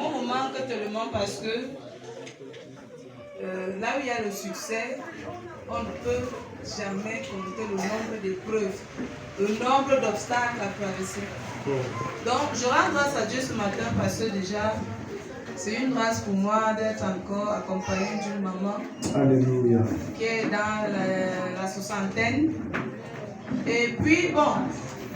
on me manque tellement parce que là où il y a le succès, on ne peut jamais compter le nombre d'épreuves, le nombre d'obstacles à traverser. Donc, je rends grâce à Dieu ce matin parce que déjà, c'est une grâce pour moi d'être encore accompagnée d'une maman. Alléluia. Qui est dans la soixantaine. Et puis, bon,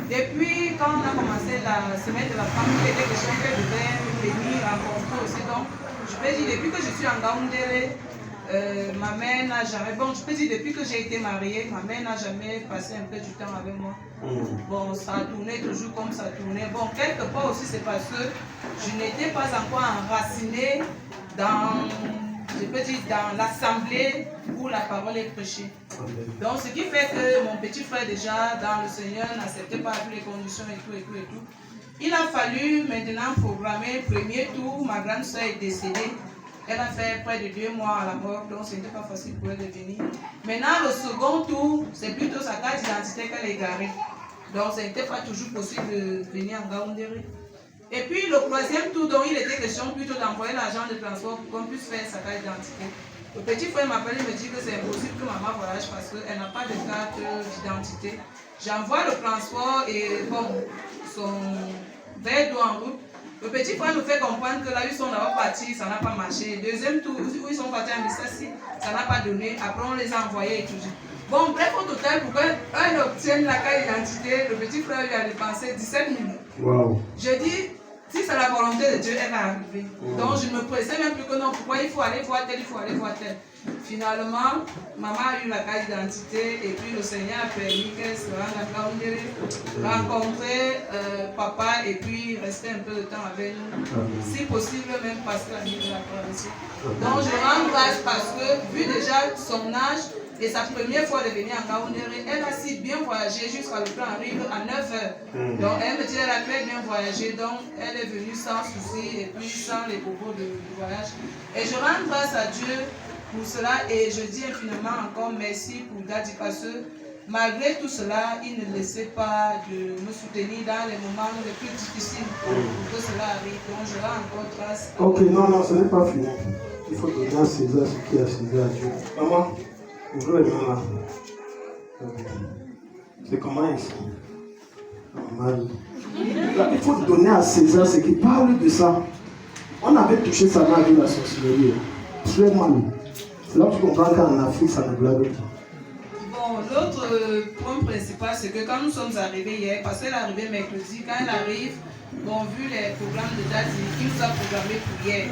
depuis quand on a commencé la semaine de la femme, il était question qu'elle devait venir rencontrer aussi. Donc, je peux dire, depuis que je suis en Gaoundéré, ma mère n'a jamais, bon, je peux dire, depuis que j'ai été mariée, ma mère n'a jamais passé un peu du temps avec moi. Bon, ça a tourné toujours comme ça tournait. Bon, quelque part aussi, c'est parce que je n'étais pas encore enracinée dans, je peux dire, dans l'assemblée où la parole est prêchée. Donc, ce qui fait que mon petit frère, déjà, dans le Seigneur, n'acceptait pas toutes les conditions et tout. Il a fallu maintenant programmer le premier tour. Ma grande soeur est décédée. Elle a fait près de 2 mois à la mort, donc ce n'était pas facile pour elle de venir. Maintenant, le second tour, c'est plutôt sa carte d'identité qu'elle est garée. Donc, ce n'était pas toujours possible de venir en Gaoundéré. Et puis, le 3e tour, dont il était question plutôt d'envoyer l'agent de transport pour qu'on puisse faire sa carte d'identité. Le petit frère m'appelle et me dit que c'est impossible que maman voyage parce qu'elle n'a pas de carte d'identité. J'envoie le transport et bon, son verre d'eau en route. Le petit frère me fait comprendre que là, ils sont d'abord partis, ça n'a pas marché. Deuxième tour, où ils sont partis à Missassi, ça n'a pas donné. Après, on les a envoyés et tout. Bon, bref, au total, pour qu'elle obtienne la carte d'identité, le petit frère lui a dépensé 17 000. Wow. Je dis, si c'est la volonté de Dieu, elle va arriver. Donc, je ne me pressais même plus que non, pourquoi il faut aller voir tel, il faut aller voir tel. Finalement, maman a eu la carte d'identité et puis le Seigneur a permis qu'elle se rende à Gaoundéré, rencontrer papa et puis rester un peu de temps avec nous. Si possible, même passer la nuit de la traversée. Donc je rends grâce parce que, vu déjà son âge et sa première fois de venir à Gaoundéré, elle a si bien voyagé jusqu'à le plan arrive à 9 h. Donc elle me dit qu'elle a très bien voyagé, donc elle est venue sans souci et puis sans les bobos du voyage. Et je rends grâce à Dieu pour cela et je dis infiniment encore merci pour Daddy parce que malgré tout cela, il ne laissait pas de me soutenir dans les moments les plus difficiles pour que cela arrive. Donc je rends encore grâce. Ok, non, ce n'est pas fini. Il faut donner à César ce qui est à César à Dieu. Maman, ouvrez les mains là. C'est comment ici? Maman. Là, il faut donner à César ce qui parle de ça. On avait touché sa main avec la sorcellerie. Très mal. C'est là que tu comprends qu'en Afrique, ça ne blague pas. Bon, l'autre point principal, c'est que quand nous sommes arrivés hier, parce qu'elle est arrivée mercredi, quand elle arrive, bon, vu les programmes de Daddy, il nous a programmé pour hier.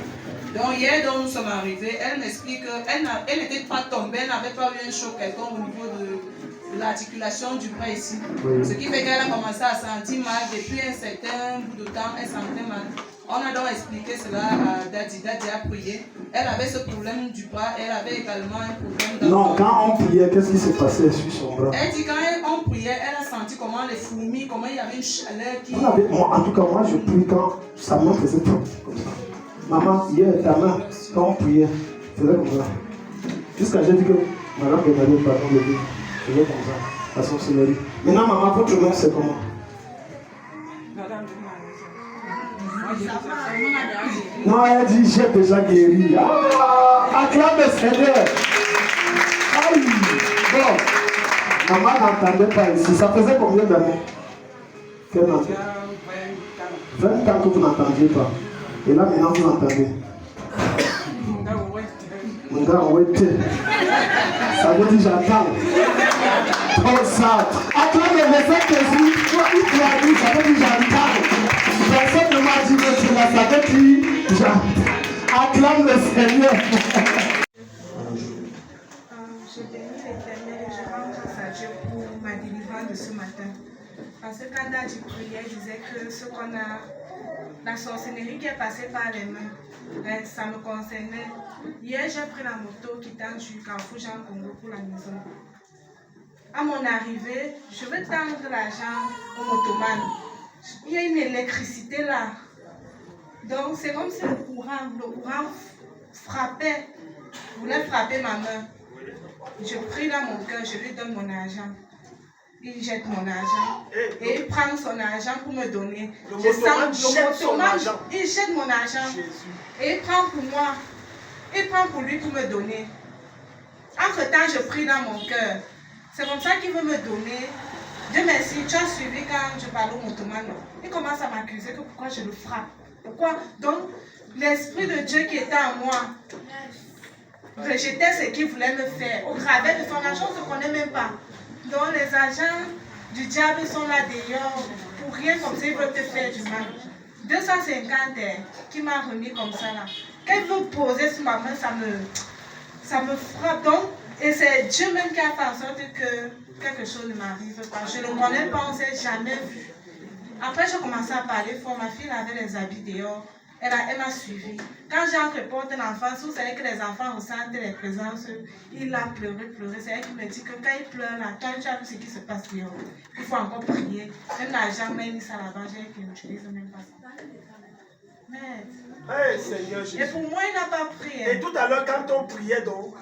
Donc hier, dont nous sommes arrivés, elle m'explique qu'elle n'était pas tombée, elle n'avait pas eu un choc quelconque au niveau de l'articulation du bras ici. Oui. Ce qui fait qu'elle a commencé à sentir mal depuis un certain bout de temps, elle sentait mal. On a donc expliqué cela à Daddy. Daddy a prié. Elle avait ce problème du bras. Elle avait également un problème Non, quand on priait, qu'est-ce qui s'est passé sur son bras? Elle dit quand on priait, elle a senti comment les fourmis, comment il y avait une chaleur qui... En tout cas, moi je prie quand sa main faisait comme ça. Maman, hier, ta main, quand on priait, faisait comme ça. Jusqu'à j'ai dit que madame Benjamin, pardon, le Dieu, faisait comme ça, la sorcellerie. Maintenant, maman, votre main, c'est comment? Non, elle dit j'ai déjà guéri. Ah, acclame le Seigneur. Aïe. Bon, maman n'entendait pas ici. Ça faisait combien d'années? 20 ans que vous n'entendiez pas. Et là maintenant vous entendez. Ça veut dire j'entends. Comme ça. Acclame le verset Jésus. Il te l'a dit, ça veut dire j'entends. Personne ne m'a dit que tu l'as, ça veut dire j'entends. Acclame le Seigneur. Je bénis l'Éternel et je rends grâce à Dieu pour ma délivrance de ce matin. Parce que quand Daddy priait, il disait que ce qu'on a, la sorcellerie qui est passée par les mains, ça me concernait. Hier, j'ai pris la moto quittant du Carrefour Jean Congo pour la maison. À mon arrivée, je veux tendre l'argent au motoman. Il y a une électricité là. Donc c'est comme si le courant frappait, voulait frapper ma main. Je prie dans mon cœur, je lui donne mon argent. il jette mon argent. Et il prend son argent pour me donner. Il jette mon argent. Et il prend pour moi. Il prend pour lui pour me donner. Entre-temps, je prie dans mon cœur. C'est comme ça qu'il veut me donner. Dieu merci, tu as suivi quand je parlais au motoman. Il commence à m'accuser que pourquoi je le frappe. Pourquoi? Donc, l'Esprit de Dieu qui était en moi rejetait ce qu'il voulait me faire. Au travers de son argent, on ne se connaît même pas. Donc, les agents du diable sont là dehors. Pour rien comme ça, ils veulent te faire du mal. 250 qui m'a remis comme ça là. Quand il veut poser sur ma main, ça me frappe. Donc, et c'est Dieu même qui a fait en sorte que quelque chose ne m'arrive pas. Je ne le connais pas, on ne s'est jamais vu. Après, j'ai commencé à parler fort. Ma fille avait les habits dehors. Elle m'a suivi. Quand j'entre porte un enfant, vous savez que les enfants ressentent les présences. Il a pleuré. C'est elle qui me dit que quand il pleure, là, toi, tu as vu ce qui se passe dehors. Il faut encore prier. Même l'argent, même mis ça là-bas, j'ai dit qu'il n'utilise même pas ça. Hey, Seigneur Jésus. Et pour moi, il n'a pas prié. Et tout à l'heure, quand on priait donc,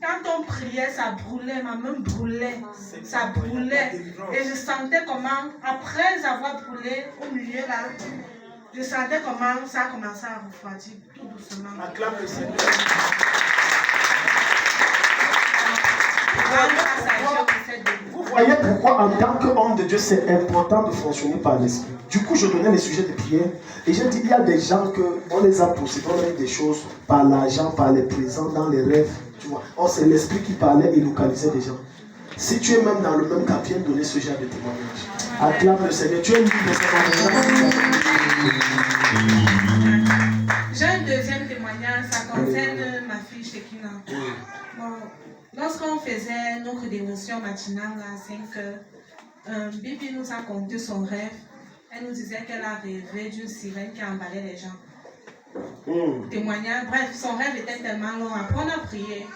quand on priait, ça brûlait, ma main brûlait, ça brûlait. Et je sentais comment, après avoir brûlé au milieu là, je sentais comment ça a commencé à refroidir tout doucement. Acclame le Seigneur. Vous voyez pourquoi en tant qu'homme de Dieu c'est important de fonctionner par l'esprit. Du coup je donnais les sujets de prière et j'ai dit il y a des gens que on les a poussés, on a eu des choses par l'argent, par les présents, dans les rêves, tu vois. Or c'est l'esprit qui parlait et localisait des gens. Si tu es même dans le même cas, viens donner ce genre de témoignage. Acclame le Seigneur. Tu es libre de ce témoignage. J'ai un deuxième témoignage, ça concerne ma fille Shekina. Bon, lorsqu'on faisait notre dévotion matinale à 5 heures, Bibi nous a conté son rêve. Elle nous disait qu'elle a rêvé d'une sirène qui emballait les gens. Témoignage, bref, son rêve était tellement long. Après, on a prié.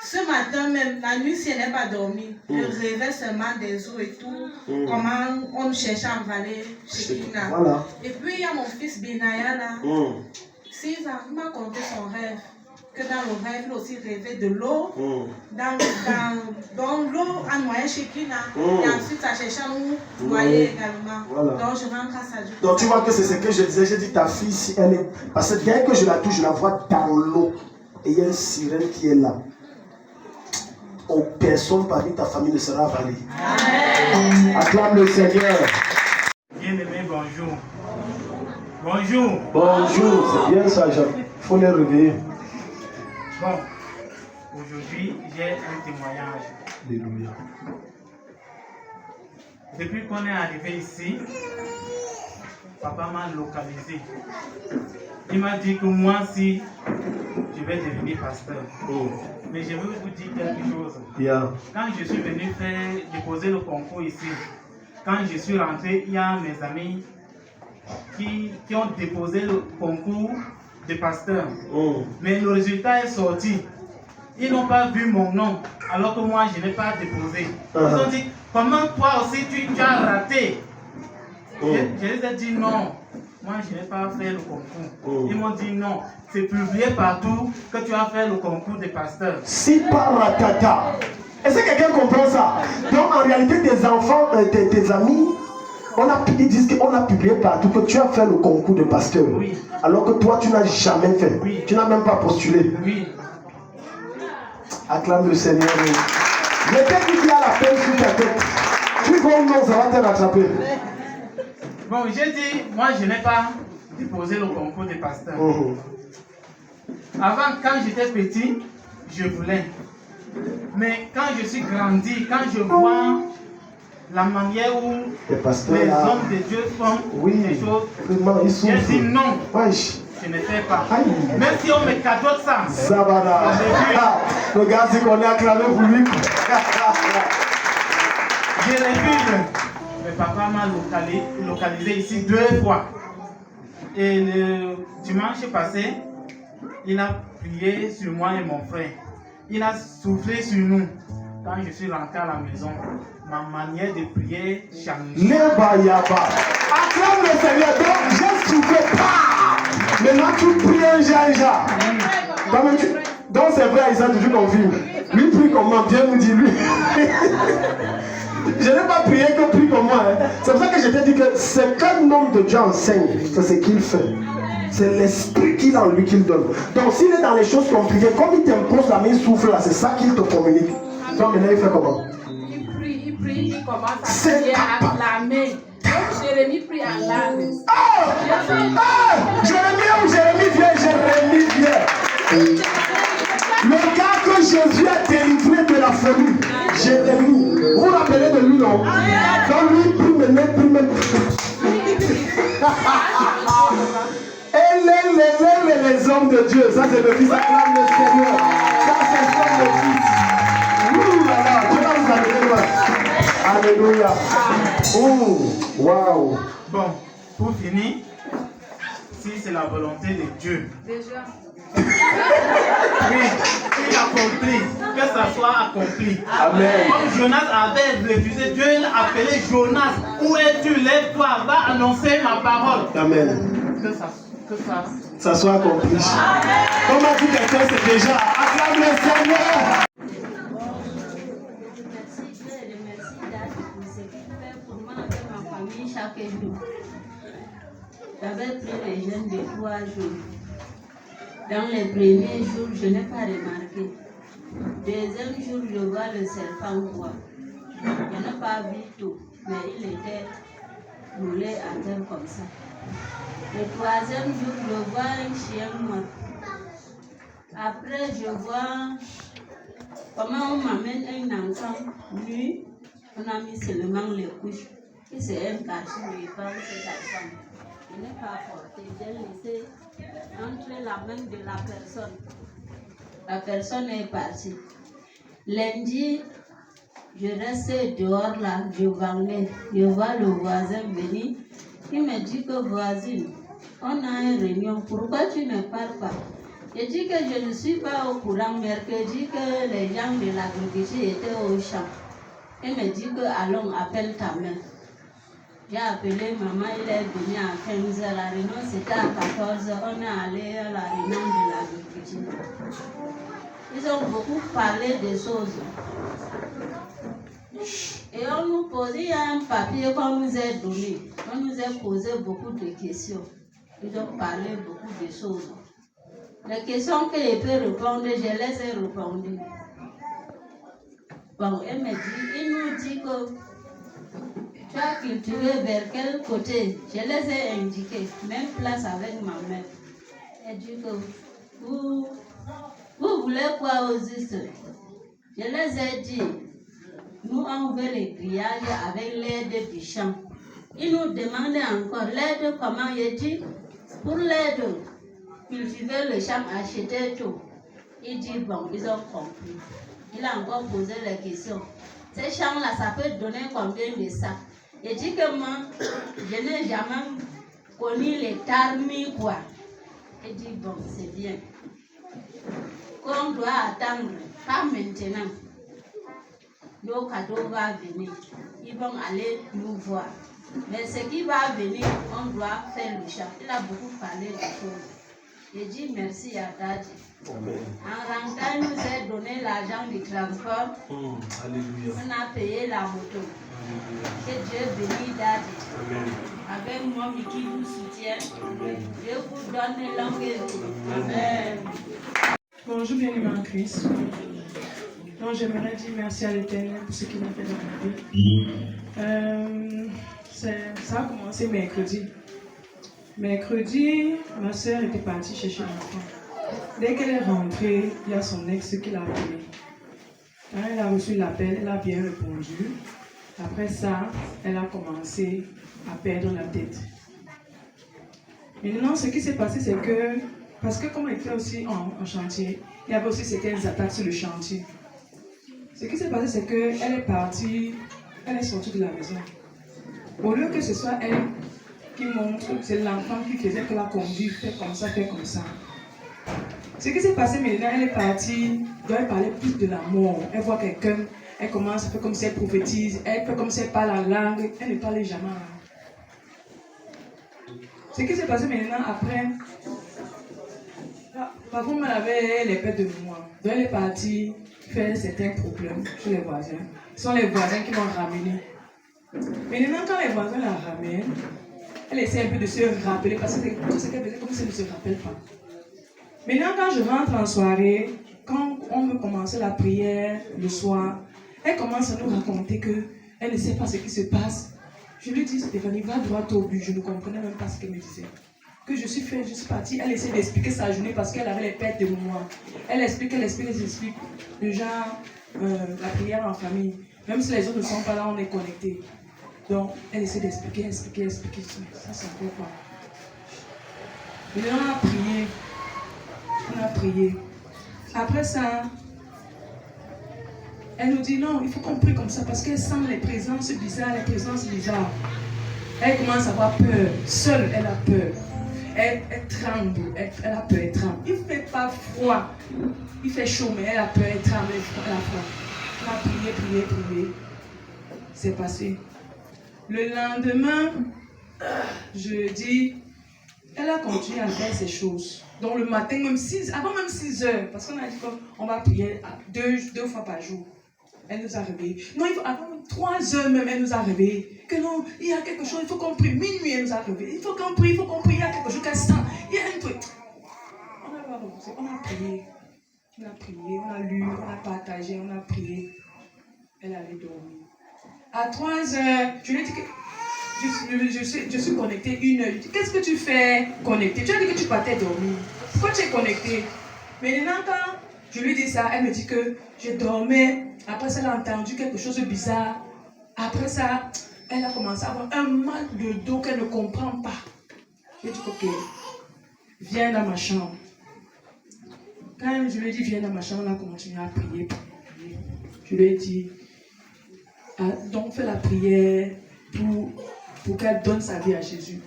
Ce matin même, la nuit, si elle n'est pas dormie, je rêvais seulement des eaux et tout, comment on cherchait à emballer Shekina. Voilà. Et puis, il y a mon fils Binaya là, 6 ans, il m'a conté son rêve. Que dans le rêve, il aussi rêvait de l'eau. Dans l'eau, à noyer Shekina. Et ensuite, ça cherchait à nous noyer également. Voilà. Donc, je rends grâce à Dieu. Donc, tu vois que c'est ce que je disais. J'ai dit, ta fille, si elle est. Parce que dès que je la touche, je la vois dans l'eau. Et il y a une sirène qui est là. Oh, personne parmi ta famille ne sera avalée. Acclame le Seigneur. Bien-aimé, bonjour. Bonjour. Bonjour, c'est bien ça, Jean. Il faut les réveiller. Bon, aujourd'hui, j'ai un témoignage. Alléluia. Depuis qu'on est arrivé ici, papa m'a localisé. Il m'a dit que moi, si je vais devenir pasteur. Mais je veux vous dire quelque chose. Quand je suis venu déposer le concours ici, quand je suis rentré, il y a mes amis qui ont déposé le concours de pasteur. Mais le résultat est sorti. Ils n'ont pas vu mon nom, alors que moi, je n'ai pas déposé. Ils ont dit, comment toi aussi tu as raté? Je les ai dit non. Moi, je n'ai pas fait le concours. Ils m'ont dit non. C'est publié partout que tu as fait le concours de pasteur. Si par ratata. Est-ce que quelqu'un comprend ça? Donc, en réalité, tes enfants, tes amis, ils disent qu'on a publié partout que tu as fait le concours de pasteur. Oui. Alors que toi, tu n'as jamais fait. Oui. Tu n'as même pas postulé. Oui. Acclame le Seigneur. Mais qu'est-ce qu'il y a la peine sur ta tête? Tu vas ou non, ça va te rattraper. Bon, j'ai dit, moi, je n'ai pas déposé le concours de pasteur. Avant, quand j'étais petit, je voulais. Mais quand je suis grandi, quand je vois la manière où les hommes de Dieu font des choses, j'ai dit non, je ne fais pas. Même si on me cadeau ça. Zabada. Regarde ce qu'on a acclamé pour lui. Je refuse. Mais papa m'a localisé ici 2 fois. Et le dimanche passé, il a prié sur moi et mon frère. Il a soufflé sur nous. Quand je suis rentré à la maison, ma manière de prier change. Acclame le Seigneur. Donc, j'ai soufflé. Maintenant, tu pries un Jean. Donc, c'est vrai, Isaac, tu confirmes. Lui prie comment? Dieu nous dit lui. Je n'ai pas prié que prie pour moi. Hein. C'est pour ça que je t'ai dit que ce qu'un homme de Dieu enseigne, c'est ce qu'il fait. C'est l'esprit qu'il a en lui qu'il donne. Donc s'il est dans les choses compliquées, comme il t'impose la main souffle là, c'est ça qu'il te communique. Donc maintenant il fait comment? Il prie, il commence à prier, à acclamer. Donc Jérémie prie en langue. Jérémie vient. Le gars que Jésus a délivré de la folie, Jérémie, vous vous rappelez de lui, non? Donc lui, prie maintenant. Et les hommes de Dieu, ça c'est le fils, acclame le Seigneur. Ça c'est le fils. Ouh là là, Dieu va vous amener loin. Alléluia. Waouh. Bon, pour finir, si c'est la volonté de Dieu. Déjà. Oui, il accomplit, que ça soit accompli. Amen. Comme Jonas avait refusé, Dieu l'a appelé Jonas. Où es-tu? Lève-toi, va annoncer ma parole. Amen. Que ça soit accompli. Comme a dit quelqu'un, c'est déjà. Acclame le Seigneur. Chaque jour. J'avais pris les jeûnes de 3 jours. Dans les premiers jours, je n'ai pas remarqué. Deuxième jour, je vois le serpent voir. Je n'ai pas vu tout, mais il était roulé à terre comme ça. Le troisième jour, je vois un chien mort. Après, je vois comment on m'amène un enfant nu. On a mis seulement les couches. Et c'est un cachet, mais il parle de cet enfant. Il n'est pas porté. J'ai laissé entrer la main de la personne. La personne est partie. Lundi, je restais dehors là, je vendais. Je vois le voisin venir. Il me dit que voisine, on a une réunion. Pourquoi tu ne parles pas? Je dis que je ne suis pas au courant. Mercredi, que les gens de l'agriculture étaient au champ. Il me dit que allons, appelle ta mère. J'ai appelé maman, il est venu à 15h. La réunion c'était à 14h. On est allé à la réunion de l'agriculture. Ils ont beaucoup parlé des choses. Et on nous posait un papier qu'on nous a donné. On nous a posé beaucoup de questions. Ils ont parlé beaucoup de choses. Les questions que je peux répondre, je les ai répondues. Bon, il nous dit que tu as cultivé vers quel côté? Je les ai indiqués, même place avec ma mère. Elle dit que vous voulez quoi au juste? Je les ai dit, nous on veut les grillages avec l'aide du champ. Ils nous demandaient encore l'aide comment? Il dit, pour l'aide, cultiver le champ, acheter tout. Il dit bon, ils ont compris. Il a encore posé les questions. Ces champs-là, ça peut donner combien de sacs? Il dit que moi, je n'ai jamais connu les tarmis, quoi. Il dit, bon, c'est bien. Qu'on doit attendre, pas maintenant. Nos cadeaux vont venir. Ils vont aller nous voir. Mais ce qui va venir, on doit faire le champ. Il a beaucoup parlé de choses. Il dit merci à Daddy. Amen. En rentrant, il nous a donné l'argent du transport. Alléluia. On a payé la moto. Alléluia. Que Dieu bénisse Daddy. Amen. Avec moi qui vous soutient. Amen. Dieu vous donne longue vie. Amen. Bonjour, bien-aimé en Christ. Donc, j'aimerais dire merci à l'Éternel pour ce qu'il a fait dans ma vie. Ça a commencé mercredi. Mercredi, ma soeur était partie chercher l'enfant. Dès qu'elle est rentrée, il y a son ex qui l'a appelée. Quand elle a reçu l'appel, elle a bien répondu. Après ça, elle a commencé à perdre la tête. Maintenant, ce qui s'est passé, c'est que, parce que comme elle était aussi en chantier, il y avait aussi certaines attaques sur le chantier. Ce qui s'est passé, c'est qu'elle est partie, elle est sortie de la maison. Au lieu que ce soit elle qui montre, c'est l'enfant qui faisait que la conduite, fait comme ça, fait comme ça. Ce qui s'est passé maintenant, elle est partie, doit parler plus de la mort. Elle voit quelqu'un, elle commence à faire comme si elle prophétise, elle fait comme si elle parle en langue, elle ne parle jamais en langue. Ce qui s'est passé maintenant, après, parfois elle avait les peurs de mémoire. Donc elle est partie faire certains problèmes chez les voisins. Ce sont les voisins qui m'ont ramené. Maintenant, quand les voisins la ramènent, elle essaie un peu de se rappeler parce que tout ce qu'elle faisait, comme si elle ne se rappelle pas. Maintenant, quand je rentre en soirée, quand on me commence la prière le soir, elle commence à nous raconter qu'elle ne sait pas ce qui se passe. Je lui dis, Stéphanie, va droit au but. Je ne comprenais même pas ce qu'elle me disait. Que je suis partie. Elle essaie d'expliquer sa journée parce qu'elle avait les pertes de mémoire. Elle explique. Le genre, la prière en famille. Même si les autres ne sont pas là, on est connectés. Donc, elle essaie d'expliquer. Ça, c'est encore pas. Maintenant, on a prié. Après ça, elle nous dit non, il faut qu'on prie comme ça parce qu'elle sent les présences bizarres. Elle commence à avoir peur. Seule, elle a peur. Elle tremble. Elle a peur, elle tremble. Il ne fait pas froid. Il fait chaud, mais elle a peur, elle tremble, elle a froid. On a prié. C'est passé. Le lendemain, jeudi, elle a continué à faire ces choses. Donc le matin, avant même 6 heures, parce qu'on a dit qu'on va prier deux fois par jour. Elle nous a réveillés. Non, avant 3 heures même, elle nous a réveillés. Que non, il y a quelque chose, il faut qu'on prie. Minuit, elle nous a réveillés. Il faut qu'on prie, il y a quelque chose qu'elle sent. Il y a un truc. On a prié, on a lu, on a partagé, on a prié. Elle allait dormir. À 3 heures, je lui ai dit que je suis connectée 1 heure. Qu'est-ce que tu fais connectée? Tu as dit que tu partais dormir. Pourquoi tu es connectée? Mais maintenant, quand je lui dis ça, elle me dit que je dormais. Après ça, elle a entendu quelque chose de bizarre. Après ça, elle a commencé à avoir un mal de dos qu'elle ne comprend pas. Je lui ai dit, ok, viens dans ma chambre. Quand je lui ai dit, viens dans ma chambre, on a continué à prier. Je lui ai dit, donc fais la prière pour qu'elle donne sa vie à Jésus.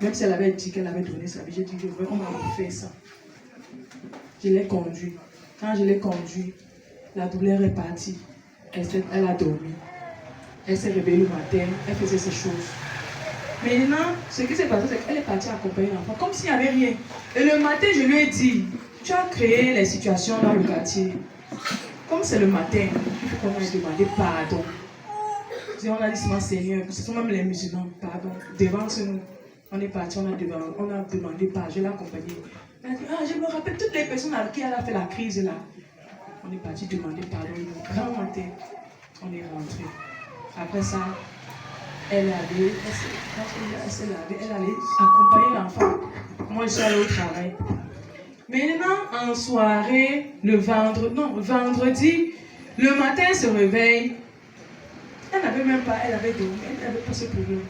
Même si elle avait dit qu'elle avait donné sa vie, j'ai dit, on va faire ça. Je l'ai conduit. Quand je l'ai conduit, la douleur est partie. Elle a dormi. Elle s'est réveillée le matin, elle faisait ses choses. Maintenant, ce qui s'est passé, c'est qu'elle est partie accompagner l'enfant, comme s'il n'y avait rien. Et le matin, je lui ai dit, tu as créé les situations dans le quartier. Comme c'est le matin, il faut qu'on aille demander pardon. On a dit, Seigneur, ce sont même les musulmans, pardon. Devant nous, on est parti, on a demandé pardon, je l'ai accompagné. Elle a dit, je me rappelle toutes les personnes avec qui elle a fait la crise là. On est parti demander pardon. Le grand matin, on est rentré. Après ça, elle allait accompagner l'enfant. Moi, je suis allée au travail. Maintenant, en soirée, vendredi, le matin, elle se réveille. Elle n'avait même pas, elle avait dormi, elle n'avait pas ce problème.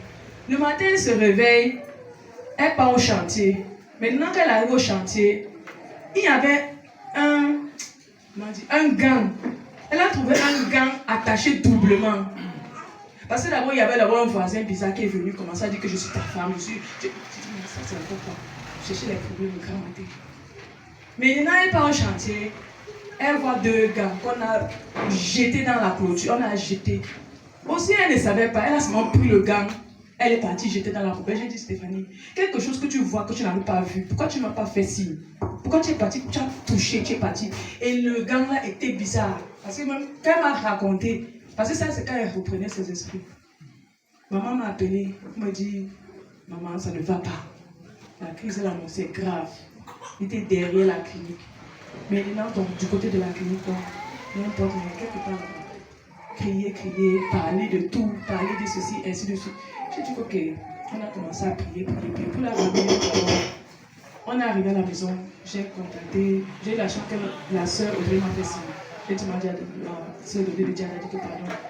Le matin, elle se réveille, elle part au chantier. Maintenant qu'elle arrive au chantier, il y avait un gant. Elle a trouvé un gant attaché doublement. Parce que d'abord, il y avait un voisin bizarre qui est venu commencer à dire que je suis ta femme. Je dis, ça c'est encore pas. Chercher les problèmes le grand matin. Mais maintenant, elle part au chantier. Elle voit 2 gants qu'on a jetés dans la clôture. On a jeté. Aussi, elle ne savait pas. Elle a seulement pris le gant. Elle est partie jeter dans la poubelle. J'ai dit, Stéphanie, quelque chose que tu vois que tu n'avais pas vu. Pourquoi tu ne m'as pas fait signe? Pourquoi tu es partie? Tu as touché, tu es partie. Et le gant là était bizarre. Parce que même quand elle m'a raconté, parce que ça c'est quand elle reprenait ses esprits. Maman m'a appelé, elle m'a dit, maman, ça ne va pas. La crise est annoncée grave. Il était derrière la clinique. Mais maintenant, donc, du côté de la clinique, n'importe, mais quelque part, crier, parler de tout, parler de ceci, ainsi de suite. J'ai dit, ok, on a commencé à prier. Pour la ramener, on est arrivé à la maison, j'ai contacté, j'ai eu la chance que la sœur Audrey m'a fait signe. J'ai demandé à la sœur Audrey de dire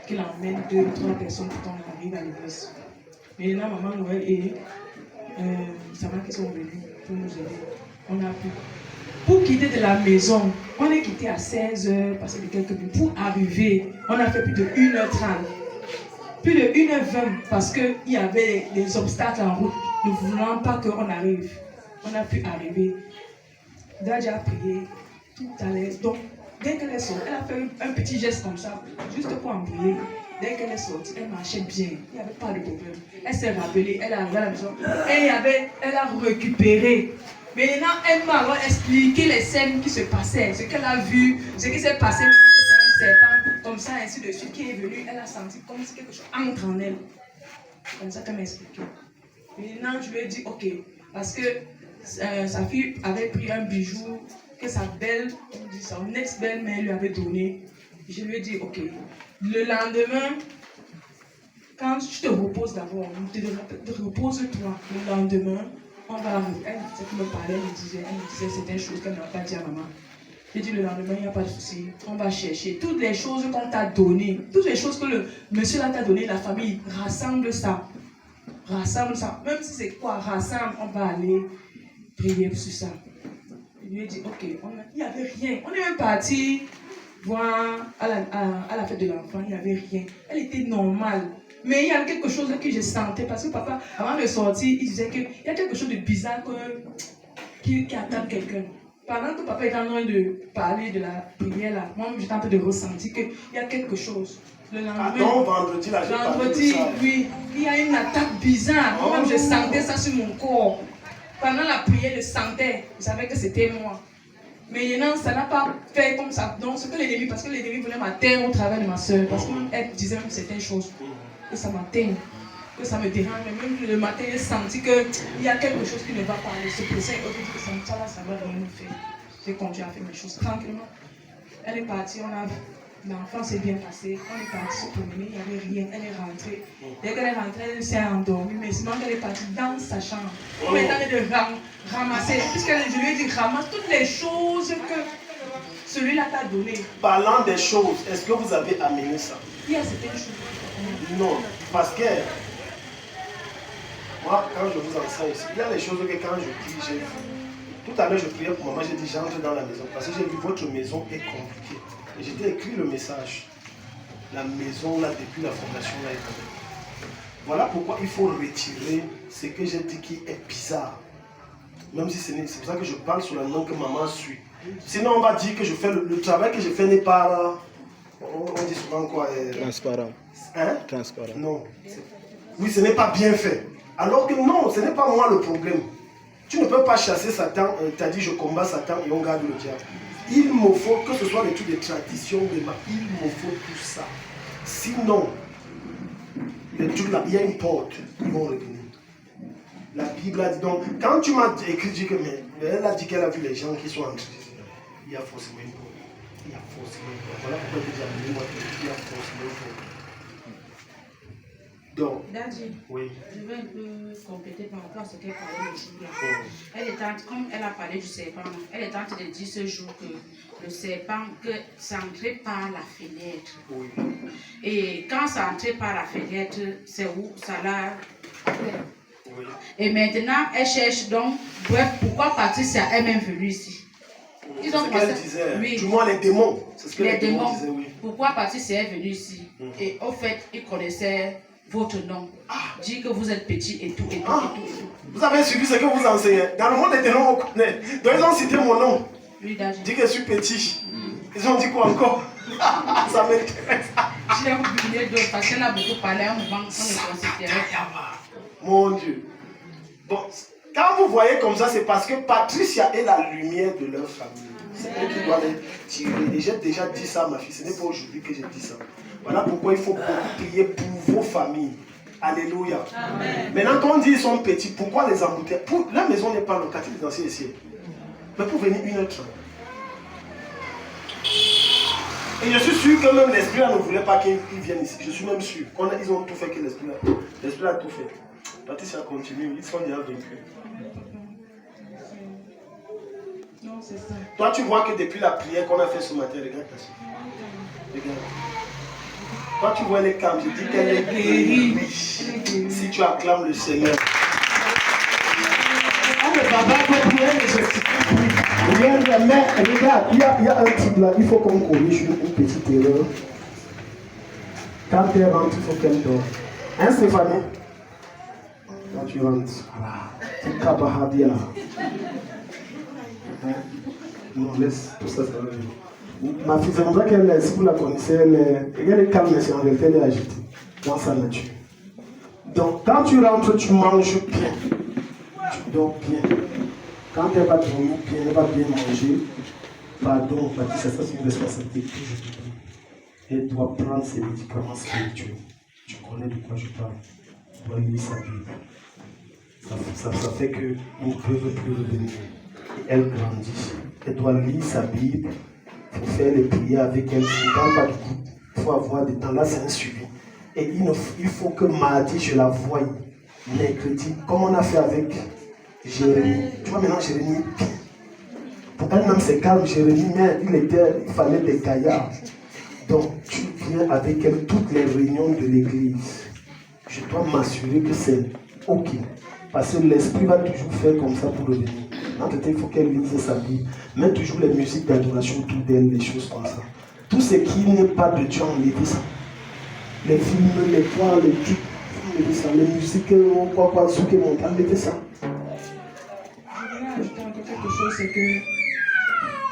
qu'elle emmène 2 ou 3 personnes pour qu'on arrive à l'église. Mais maintenant, maman Noël et Sama qui sont venus pour nous aider. On a pu. Pour quitter de la maison, on est quitté à 16h, passé de quelques minutes. Pour arriver, on a fait plus de 1h30. Plus de 1h20 parce qu'il y avait des obstacles en route. Nous ne voulions pas qu'on arrive. On a pu arriver. Dadja a prié, tout à l'aise. Donc, dès qu'elle est sortie, elle a fait un petit geste comme ça, juste pour embrouiller. Dès qu'elle est sortie, elle marchait bien. Il n'y avait pas de problème. Elle s'est rappelée, elle est arrivée à la maison. Elle a récupéré. Maintenant, elle m'a expliqué les scènes qui se passaient, ce qu'elle a vu, ce qui s'est passé, c'est un serpent comme ça, ainsi de suite, qui est venue, elle a senti comme si quelque chose entre en elle. Comme ça qu'elle m'a expliqué. Maintenant, je lui ai dit, ok, parce que sa fille avait pris un bijou que sa son ex-belle-mère lui avait donné. Je lui ai dit, ok, le lendemain, quand tu te reposes d'abord, repose-toi. Le lendemain, on va elle me parlait, elle me disait certaines choses qu'elle n'a pas dit à maman. J'ai dit le lendemain, il n'y a pas de souci, on va chercher toutes les choses qu'on t'a données, toutes les choses que le monsieur là t'a donné, la famille, rassemble ça. Rassemble ça. Même si c'est quoi, rassemble, on va aller prier sur ça. Je lui ai dit, ok, il n'y avait rien. On est même parti voir à la fête de l'enfant, il n'y avait rien. Elle était normale. Mais il y a quelque chose que je sentais, parce que papa, avant de sortir, il disait qu'il y a quelque chose de bizarre qui attend quelqu'un. Pendant que papa était en train de parler de la prière là, moi j'étais en train de ressentir qu'il y a quelque chose. Le lendemain, vendredi là, vendredi, oui, il y a une attaque bizarre. Moi-même je sentais ça sur mon corps. Pendant la prière, je sentais, je savais que c'était moi. Mais maintenant, ça n'a pas fait comme ça. Donc, ce que l'ennemi, parce que l'ennemi voulait m'atteindre au travers de ma soeur, parce qu'elle disait même certaines choses, que ça m'atteigne, que ça me dérange. Même le matin, j'ai senti qu'il y a quelque chose qui ne va pas aller. Se presser, et dit que ça va rien nous faire. J'ai continué à faire mes choses tranquillement. Elle est partie, l'enfant s'est bien passé. On est parti se promener, il n'y avait rien. Elle est rentrée. Dès qu'elle est rentrée, elle s'est endormie. Mais sinon, elle est partie dans sa chambre. On est en train de ramasser. Puisque je lui ai dit, ramasse toutes les choses que celui-là t'a données. Parlant des choses, est-ce que vous avez amené ça? Il y a certaines choses. Non, parce que moi, quand je vous enseigne ici, il y a des choses que quand je dis, j'ai vu. Tout à l'heure, je priais pour maman, j'ai dit, j'entre dans la maison. Parce que j'ai vu, votre maison est compliquée. Et j'ai écrit le message. La maison, là, depuis la fondation, là, est compliquée. Voilà pourquoi il faut retirer ce que j'ai dit qui est bizarre. Même si c'est pour ça que je parle sur la langue que maman suit. Sinon, on va dire que je fais le travail que je fais n'est pas... On dit souvent quoi? Transparent. Hein? Transparent. Non. Oui, ce n'est pas bien fait. Alors que non, ce n'est pas moi le problème. Tu ne peux pas chasser Satan. Tu as dit je combats Satan et on garde le diable. Il me faut, que ce soit des trucs de tradition, il me faut tout ça. Sinon, les trucs là, il y a une porte, ils vont revenir. La Bible a dit donc, quand tu m'as écrit, mais elle a dit qu'elle a vu les gens qui sont entrés. Il y a forcément une porte. Il y a forcément une porte. Voilà pourquoi je dis à moi qu'il y a forcément une porte. Donc, Daddy, oui. je veux un peu compléter par rapport à ce qu'elle parlait le jour-là. Comme elle a parlé du serpent, elle est en train de dire ce jour que le serpent, que c'est entré par la fenêtre. Oui. Et quand c'est entré par la fenêtre, c'est où ça l'a. Oui. Et maintenant, elle cherche donc, bref, pourquoi Patricia est même venue ici. C'est ce qu'elle disait. Oui. Du moins les démons. C'est ce que les démons disaient, oui. Pourquoi Patricia est venue ici. Et au fait, ils connaissaient votre nom. Dit que vous êtes petit et tout, et tout, et tout, et tout. Vous avez suivi ce que vous enseignez. Dans le monde des démons, on connaît. Donc ils ont cité mon nom. Oui, dit que je suis petit. Ils ont dit quoi encore? Ça m'intéresse. J'ai oublié d'autres parce qu'elle a beaucoup parlé à un moment, on est considéré. Mon Dieu. Bon, quand vous voyez comme ça, c'est parce que Patricia est la lumière de leur famille. C'est elle qui doit les tirer. Et j'ai déjà dit ça à ma fille. Ce n'est pas aujourd'hui que j'ai dit ça. Voilà pourquoi il faut beaucoup prier pour vos familles. Alléluia. Amen. Maintenant, quand on dit qu'ils sont petits, pourquoi les embouteiller? La maison n'est pas locative d'anciens ici. Mais pour venir 1h30. Et je suis sûr que même l'esprit ne voulait pas qu'ils viennent ici. Je suis même sûr. Ils ont tout fait que l'esprit a tout fait. Patricia continue. Ils sont déjà vaincus. Non, c'est ça. Toi, tu vois que depuis la prière qu'on a fait ce matin, regarde ta soeur. Regarde. Toi, tu vois les camps, je dis qu'elle est guérie. Si tu acclames le Seigneur. Regarde, il y a un type là, il faut qu'on corrige une petite erreur. Quand elle rentre, il faut qu'elle dort. Hein, Stéphanie? Quand tu rentres, c'est Kabahadia. Hein? Non, laisse, tout ça, ça va venir. Ma fille, c'est comme ça qu'elle est, si vous la connaissez, elle est calme, mais c'est en réalité, elle est agitée dans sa nature. Donc, quand tu rentres, tu manges bien. Tu dors bien. Quand elle va dormir bien, elle va bien manger. Pardon, ça c'est une responsabilité que je te dis. Elle doit prendre ses médicaments spirituels. Tu connais de quoi je parle. Elle doit lire sa Bible. Ça fait qu'ils ne peuvent plus revenir. Et elle grandit. Elle doit lire sa Bible. Il faut faire les prières avec elle. Je ne parle pas du coup. Il faut avoir des temps. Là, c'est un suivi. Et il faut que mardi, je la voie. Mercredi, comme on a fait avec Jérémie. Tu vois maintenant, Jérémie, pour elle-même, c'est calme. Jérémie, mais il fallait des caillards. Donc, tu viens avec elle toutes les réunions de l'église. Je dois m'assurer que c'est OK. Parce que l'esprit va toujours faire comme ça pour revenir. Maintenant, il faut qu'elle lise sa Bible. Mets toujours les musiques d'adoration autour d'elle, les choses comme ça. Tout ce qui n'est pas de Dieu, enlevez ça. Les films, les poids, les trucs, enlevez ça. Les musiques, ce qui monte, enlevez ça. Je voudrais ajouter encore quelque chose, c'est que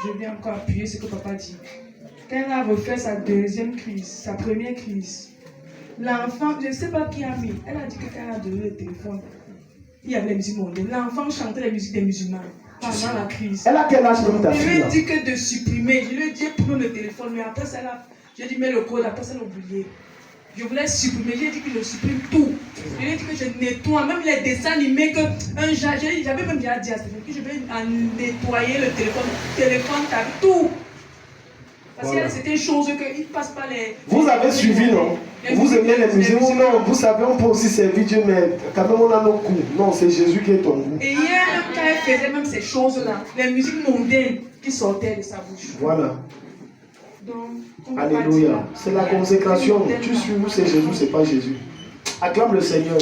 je viens encore appuyer ce que papa dit. Quand elle a refait sa deuxième crise, sa première crise, l'enfant, je ne sais pas qui a mis, elle a dit que quand elle a donné le téléphone, il y avait les musiques mondaines. L'enfant chantait les musiques des musulmans pendant la crise. Elle a quel âge comme ta fille? Je lui ai dit que de supprimer. Je lui ai dit prends le téléphone, mais après ça, j'ai dit mets le code, après ça, elle a oublié. Je voulais supprimer, j'ai dit que je supprime tout. Je lui ai dit que je nettoie, même les dessins animés, que j'avais même déjà dit à Stéphane que je vais nettoyer le téléphone, tout. Parce que c'était une chose qu'il ne passe pas les... Vous avez suivi, non? Vous aimez les musiques? Non, vous savez, on peut aussi servir Dieu, mais quand même on a nos coups. Non, c'est Jésus qui est ton goût. Et hier, même quand elle faisait même ces choses-là, les musiques mondaines qui sortaient de sa bouche. Voilà. Donc, alléluia. C'est la consécration. Tu suis où c'est Jésus, c'est pas Jésus. Acclame le Seigneur.